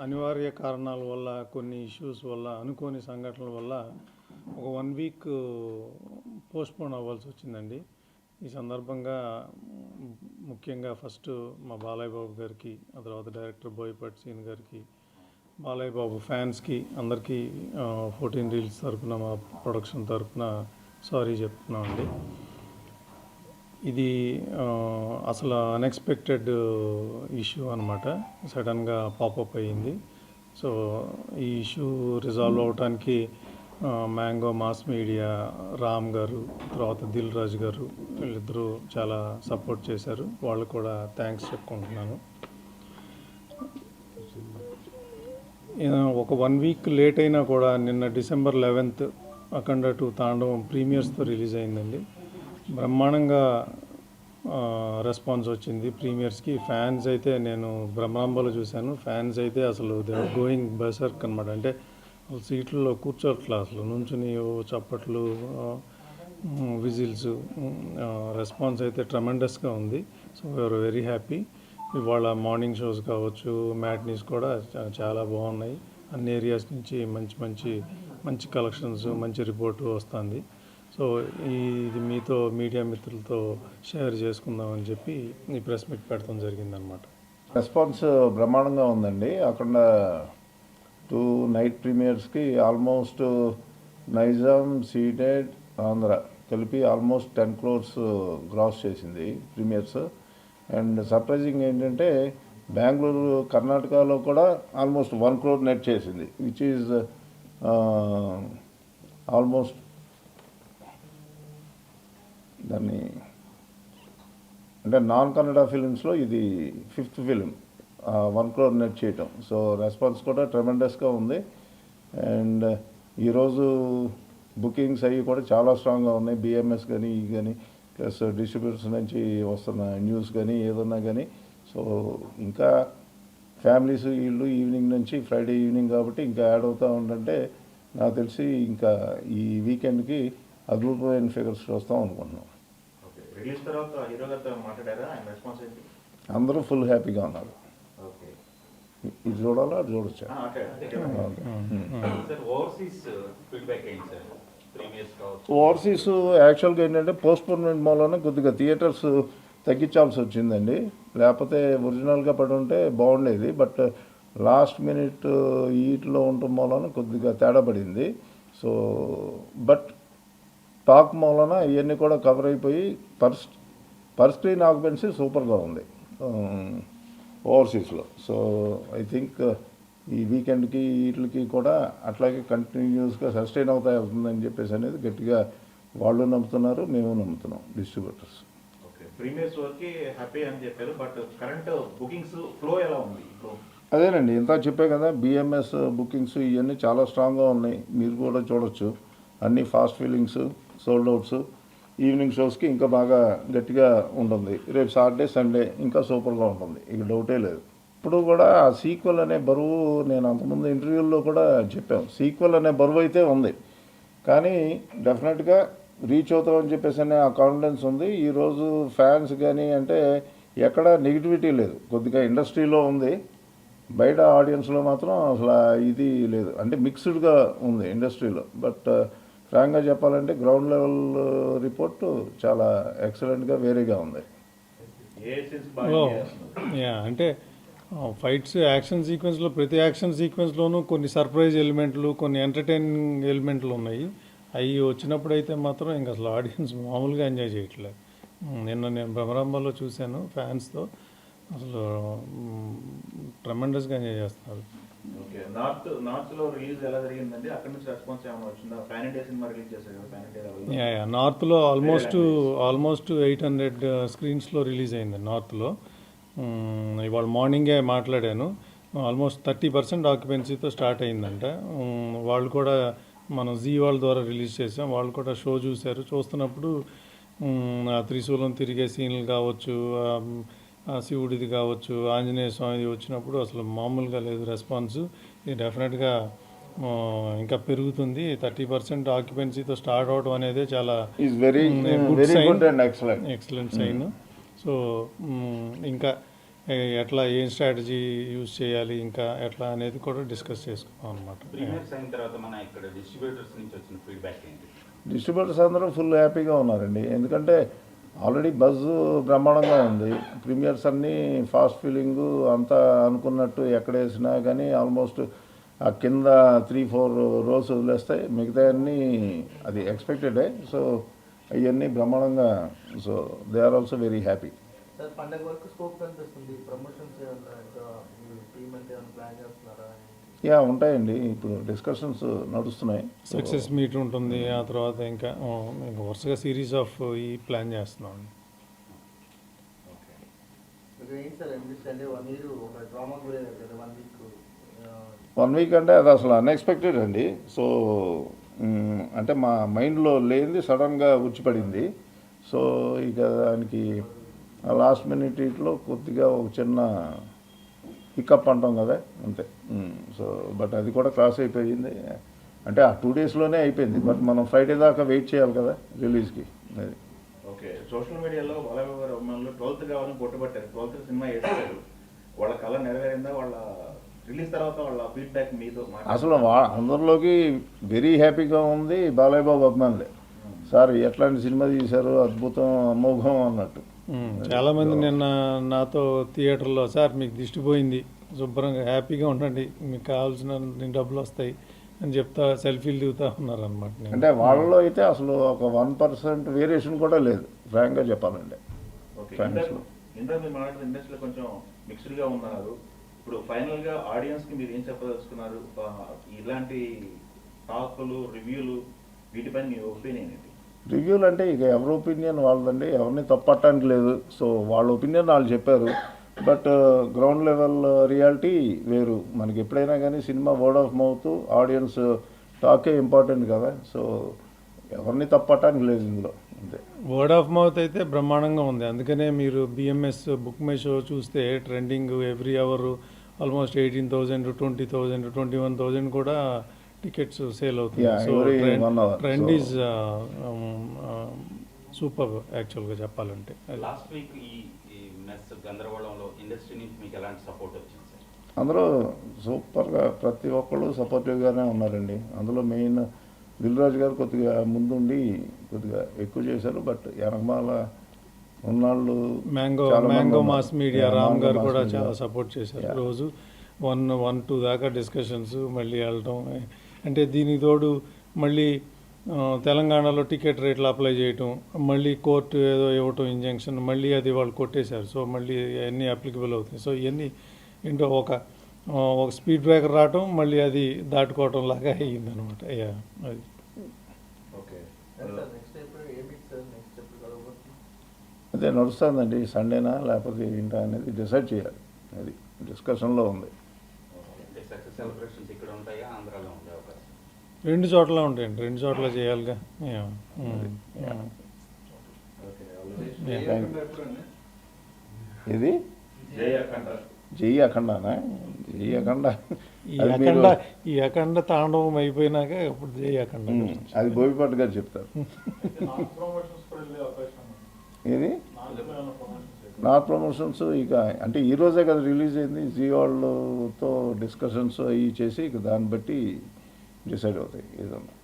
అనివార్య కారణాల వల్ల, కొన్ని ఇష్యూస్ వల్ల, అనుకోని సంఘటనల వల్ల ఒక 1 వీక్ పోస్ట్పోన్ అవ్వాల్సి వచ్చిందండి. ఈ సందర్భంగా ముఖ్యంగా ఫస్ట్ మా బాలయ్య బాబు గారికి, ఆ తర్వాత డైరెక్టర్ బోయపాటి సీన్ గారికి, బాలయ్య బాబు ఫ్యాన్స్కి అందరికీ 14 రీల్స్ తరపున, మా ప్రొడక్షన్ తరపున సారీ చెప్తున్నామండి. ఇది అసలు అన్ఎక్స్పెక్టెడ్ ఇష్యూ అనమాట. సడన్గా పాపప్ అయ్యింది. సో ఈ ఇష్యూ రిజాల్వ్ అవడానికి మ్యాంగో మాస్ మీడియా, రామ్ గారు, తర్వాత దిల్ రాజు గారు, వీళ్ళిద్దరూ చాలా సపోర్ట్ చేశారు. వాళ్ళు కూడా థ్యాంక్స్ చెప్పుకుంటున్నాను. ఒక 1 వీక్ లేట్ అయినా కూడా నిన్న December 11th అఖండ 2 తాండవం ప్రీమియర్స్తో రిలీజ్ అయిందండి. బ్రహ్మాండంగా రెస్పాన్స్ వచ్చింది ప్రీమియర్స్కి. ఫ్యాన్స్ అయితే, నేను బ్రహ్మాంబలో చూశాను, ఫ్యాన్స్ అయితే అసలు దే ఆర్ గోయింగ్ బర్సర్క్ అనమాట. అంటే సీట్లలో కూర్చోట్లా, అసలు నుంచుని చప్పట్లు, విజిల్స్, రెస్పాన్స్ అయితే ట్రమెండస్గా ఉంది. So we are very happy. ఇవాళ మార్నింగ్ షోస్ కావచ్చు, మ్యాట్నీస్ కూడా చాలా బాగున్నాయి. అన్ని ఏరియాస్ నుంచి మంచి కలెక్షన్స్, మంచి రిపోర్టు వస్తుంది. సో ఇది మీతో, మీడియా మిత్రులతో షేర్ చేసుకుందామని చెప్పి ఈ ప్రెస్ మీట్ పెట్టడం జరిగిందనమాట. రెస్పాన్స్ బ్రహ్మాండంగా ఉందండి. అక్కడ 2 నైట్ ప్రీమియర్స్కి ఆల్మోస్ట్ నైజాం, సీటెడ్, ఆంధ్ర కలిపి ఆల్మోస్ట్ 10 crores గ్రాస్ చేసింది ప్రీమియర్స్. అండ్ సర్ప్రైజింగ్ ఏంటంటే బెంగళూరు, కర్ణాటకలో కూడా ఆల్మోస్ట్ 1 crore నెట్ చేసింది, విచ్ ఈజ్ ఆల్మోస్ట్ దాన్ని అంటే నాన్ కన్నడ ఫిలిమ్స్లో ఇది 5th ఫిలిం 1 crore నెట్ చేయటం. సో రెస్పాన్స్ కూడా ట్రెమెండస్గా ఉంది. అండ్ ఈరోజు బుకింగ్స్ అవి కూడా చాలా స్ట్రాంగ్గా ఉన్నాయి. బిఎంఎస్ కానీ కానీ ప్లస్ డిస్ట్రిబ్యూటర్స్ నుంచి వస్తున్న న్యూస్ కానీ ఏదన్నా కానీ. సో ఇంకా ఫ్యామిలీస్ వీళ్ళు ఈవినింగ్ నుంచి, ఫ్రైడే ఈవినింగ్ కాబట్టి ఇంకా యాడ్ అవుతూ ఉందంటే నాకు తెలిసి ఇంకా ఈ వీకెండ్కి అద్భుతమైన ఫిగర్స్ చూస్తాం అనుకుంటున్నాం. అందరూ ఫుల్ హ్యాపీగా ఉన్నారు. ఇది చూడాలా, అది చూడొచ్చా? ఓవర్సీస్ యాక్చువల్గా ఏంటంటే పోస్ట్పోన్మెంట్ మూలన కొద్దిగా థియేటర్స్ తగ్గించాల్సి వచ్చిందండి. లేకపోతే ఒరిజినల్గా పడి ఉంటే బాగుండేది. బట్ లాస్ట్ మినిట్ ఈట్లో ఉండటం మూలన కొద్దిగా తేడా పడింది. సో బట్ టాక్ మూలన ఇవన్నీ కూడా కవర్ అయిపోయి పర్ స్క్రీన్ ఆక్యుపెన్సీ సూపర్గా ఉంది ఓవర్సీస్లో. సో ఐ థింక్ ఈ వీకెండ్కి వీటికి కూడా అట్లాగే కంటిన్యూస్గా సస్టైన్ అవుతుందని చెప్పేసి అనేది గట్టిగా వాళ్ళు నమ్ముతున్నారు, మేము నమ్ముతున్నాం, డిస్ట్రిబ్యూటర్స్. ప్రీమియర్స్ వరకు హ్యాపీ అని చెప్పారు. బట్ కరెంట్ బుకింగ్స్ ఫ్లో ఎలా ఉంది? అదేనండి, ఇంత చెప్పే కదా, బిఎంఎస్ బుకింగ్స్ ఇవన్నీ చాలా స్ట్రాంగ్గా ఉన్నాయి. మీరు కూడా చూడొచ్చు, అన్ని fast fillings, sold outs. Evening షోస్కి ఇంకా బాగా గట్టిగా ఉంటుంది. రేపు సాటర్డే, సండే ఇంకా సూపర్గా ఉంటుంది, ఇక డౌటే లేదు. ఇప్పుడు కూడా ఆ సీక్వెల్ అనే బరువు, నేను అంతకుముందు ఇంటర్వ్యూల్లో కూడా చెప్పాను, సీక్వెల్ అనే బరువు అయితే ఉంది, కానీ డెఫినెట్గా రీచ్ అవుతామని చెప్పేసి అనే ఆ కాన్ఫిడెన్స్ ఉంది. ఈరోజు ఫ్యాన్స్ కానీ అంటే ఎక్కడ నెగిటివిటీ లేదు. కొద్దిగా ఇండస్ట్రీలో ఉంది, బయట ఆడియన్స్లో మాత్రం అసలు ఇది లేదు. అంటే మిక్స్డ్గా ఉంది ఇండస్ట్రీలో. బట్ ఫ్రాంక్గా చెప్పాలంటే గ్రౌండ్ లెవెల్ రిపోర్టు చాలా ఎక్సలెంట్గా, వేరేగా ఉంది. అంటే ఫైట్స్, యాక్షన్ సీక్వెన్స్లో, ప్రతి యాక్షన్ సీక్వెన్స్లోనూ కొన్ని సర్ప్రైజ్ ఎలిమెంట్లు, కొన్ని ఎంటర్టైనింగ్ ఎలిమెంట్లు ఉన్నాయి. అవి వచ్చినప్పుడు అయితే మాత్రం ఇంకా అసలు ఆడియన్స్ మామూలుగా ఎంజాయ్ చేయట్లేదు. నిన్న నేను భ్రమరాంబలో చూశాను ఫ్యాన్స్తో, అసలు ట్రెమెండస్గా ఎంజాయ్ చేస్తున్నారు. నార్త్లో రిలీజ్ ఎలా జరిగిందండి? అక్కడ నుంచి రెస్పాన్స్ ఏమైనా వచ్చిందా? పాన్ ఇండియా సినిమా రిలీజ్ చేశారు కదా, నార్త్లో ఆల్మోస్ట్ 800 స్క్రీన్స్లో రిలీజ్ అయింది నార్త్లో. ఇవాళ మార్నింగే మాట్లాడాను, ఆల్మోస్ట్ 30% ఆక్యుపెన్సీతో స్టార్ట్ అయిందంట. వాళ్ళు కూడా మనం జీ వాళ్ళ ద్వారా రిలీజ్ చేసాం, వాళ్ళు కూడా షో చూశారు. చూస్తున్నప్పుడు ఆ త్రిశూలం తిరిగే సీన్లు కావచ్చు, శివుడిది కావచ్చు, ఆంజనేయ స్వామిది వచ్చినప్పుడు అసలు మామూలుగా లేదు రెస్పాన్స్. ఇది డెఫినెట్గా ఇంకా పెరుగుతుంది. 30% ఆక్యుపెన్సీతో స్టార్ట్ అవడం అనేది చాలా ఎక్సలెంట్ సైన్. సో ఇంకా ఎట్లా ఏం స్ట్రాటజీ యూజ్ చేయాలి ఇంకా ఎట్లా అనేది కూడా డిస్కస్ చేసుకున్నాం అనమాట. ప్రీమియర్స్ అయిన తర్వాత మన ఇక్కడ డిస్ట్రిబ్యూటర్స్ నుంచి వచ్చిన ఫీడ్బ్యాక్ ఏంటి? డిస్ట్రిబ్యూటర్స్ అందరూ ఫుల్ హ్యాపీగా ఉన్నారండి, ఎందుకంటే ఆల్రెడీ బజ్ బ్రహ్మాండంగా ఉంది. ప్రీమియర్స్ అన్నీ ఫాస్ట్ ఫీలింగు అంతా అనుకున్నట్టు ఎక్కడ వేసినా కానీ ఆల్మోస్ట్ ఆ కింద 3-4 రోస్ వదిలేస్తాయి, మిగతా అన్నీ అది ఎక్స్పెక్టెడే. సో అవన్నీ బ్రహ్మాండంగా, so they are also very happy. Sir పండగ వరకు స్కోప్ కనిపిస్తుంది. ప్రమోషన్స్ టీమ్ అంటే ప్లాన్ చేస్తున్నారా? యా ఉంటాయండి, ఇప్పుడు డిస్కషన్స్ నడుస్తున్నాయి. సక్సెస్ మీట్ ఉంటుంది, ఆ తర్వాత ఇంకా వరుసగా సిరీస్ ఆఫ్ ఈ ప్లాన్ చేస్తున్నాం. ఏంటి సార్ ఇండస్ట్రీ అంటే మీరు ఒక డ్రామా కూడా కదా 1 వీక్ 1 వీక్ అంటే అది అసలు అన్ఎక్స్పెక్టెడ్ అండి. సో అంటే మా మైండ్లో లేనిది సడన్గా వచ్చిపడింది. సో ఇక దానికి లాస్ట్ మినిట్ ఇట్లో కొద్దిగా ఒక చిన్న పికప్ అంటాం కదా, అంతే. సో బట్ అది కూడా క్రాస్ అయిపోయింది, అంటే ఆ 2 డేస్లోనే అయిపోయింది. బట్ మనం ఫ్రైడే దాకా వెయిట్ చేయాలి కదా రిలీజ్కి. అది ఓకే, సోషల్ మీడియాలో బాలయ్య గారు అభిమానులు 12th కావాలని కొట్టుబట్టారు. 12th సినిమా వేసారు, వాళ్ళ కళ నెరవేరిందా? వాళ్ళ రిలీజ్ తర్వాత వాళ్ళ ఫీడ్బ్యాక్ మీతో అసలు అందరిలోకి వెరీ హ్యాపీగా ఉంది బాలయ్య బాబు అభిమానులే. సార్ ఎట్లాంటి సినిమా తీశారు, అద్భుతం, అమోఘం అన్నట్టు. చాలామంది నిన్న నాతో థియేటర్లో సార్ మీకు దిష్టి పోయింది, శుభ్రంగా హ్యాపీగా ఉండండి, మీకు కావాల్సిన డబ్బులు వస్తాయి అని చెప్తా సెల్ఫీలు దిగుతా ఉన్నారనమాట. అంటే వాళ్ళలో అయితే అసలు ఒక 1% వేరియేషన్ కూడా లేదు, ఫ్రాంక్గా చెప్పాలంటే. ఓకే, ఫ్యాన్స్లో ఇందాక మీరు మాట్లాడిన ఇండస్ట్రీలో కొంచెం మిక్స్డ్గా ఉన్నారు. ఇప్పుడు ఫైనల్గా ఆడియన్స్కి మీరు ఏం చెప్పదలుచుకున్నారు? ఇలాంటి టాకులు, రివ్యూలు, వీటిపైన మీ ఒపీనియన్ ఏంటి? రివ్యూలు అంటే ఇక ఎవరి ఒపీనియన్ వాళ్ళదండి, ఎవరిని తప్పట్టడానికి లేదు. సో వాళ్ళ ఒపీనియన్ వాళ్ళు చెప్పారు, బట్ గ్రౌండ్ లెవెల్ రియాలిటీ వేరు. మనకి ఎప్పుడైనా కానీ cinema word of mouth, audience టాకే ఇంపార్టెంట్ కదా. సో ఎవరిని తప్పట్టడానికి లేదు ఇందులో, అంతే. వర్డ్ ఆఫ్ మౌత్ అయితే బ్రహ్మాండంగా ఉంది. అందుకనే మీరు బిఎంఎస్ బుక్ మై షో చూస్తే ట్రెండింగ్ ఎవ్రీ అవర్ ఆల్మోస్ట్ 18,000, 20,000, 21,000 కూడా టికెట్స్ సేల్ అవుతుంది. Yeah, so every 1 hour. Trend So- is super యాక్చువల్గా చెప్పాలంటే. లాస్ట్ వీక్ ఈ మెస్ గందరగోళంలో ఇండస్ట్రీ నుంచి మీకు ఎలాంటి సపోర్ట్ వచ్చింది సార్? అందరూ సూపర్గా ప్రతి ఒక్కళ్ళు సపోర్టివ్గానే ఉన్నారండి. అందులో మెయిన్ దిల్ రాజు గారు కొద్దిగా ముందుండి కొద్దిగా ఎక్కువ చేశారు, బట్ వెనకమాల ఉన్నాళ్ళు మ్యాంగో చాలా మంది మ్యాంగో ఉన్నారు. Mass media Yeah, Ram Mango గారు Mass కూడా Media. చాలా సపోర్ట్ చేశారు. Yeah. రోజు 1-2 దాకా డిస్కషన్స్, మళ్ళీ వెళ్ళటం. అంటే దీనికి తోడు మళ్ళీ తెలంగాణలో టికెట్ రేట్లు అప్లై చేయటం, మళ్ళీ కోర్టు ఏదో ఇవ్వటం ఇంజంక్షన్, మళ్ళీ అది వాళ్ళు కొట్టేశారు. సో మళ్ళీ అన్నీ అప్లికబుల్ అవుతాయి. సో ఇవన్నీ ఏంటో ఒక స్పీడ్ బ్రేకర్ రావటం, మళ్ళీ అది దాటుకోవటం లాగా అయ్యిందనమాట. అది ఓకే, సార్ నెక్స్ట్ ఎప్పుడు ఏ వీక్ సార్ నెక్స్ట్ ఎప్పుడు కలవబోతుంది? అదే నడుస్తుందండి, సండేనా లేకపోతే ఏంటా అనేది డిసైడ్ చేయాలి. అది డిస్కషన్లో ఉంది. అంటే సక్సెస్ సెలబ్రేషన్స్ ఇక్కడ ఉంటాయా, ఆంధ్రాలో ఉండే అవకాశం? 2 చోట్ల ఉంటాయండి, 2 చోట్ల చేయాలిగా. Yeah. ఓకే, ఆల్రెడీ ఇది జై అఖండ. జై అఖండానా? జై అఖండ ఈ అది మీరు అఖండ ఈ అఖండ తాండవం అయిపోయినాక ఇప్పుడు జై అఖండ. అది బోయపాటి గారు చెప్తారు. ఇది నార్త్ ప్రమోషన్స్ ఇక అంటే ఈ రోజే కదా రిలీజ్ అయింది. జీ వాళ్ళతో డిస్కషన్స్ అవి చేసి ఇక దాన్ని బట్టి డిసైడ్ అవుతాయి ఏదన్నా.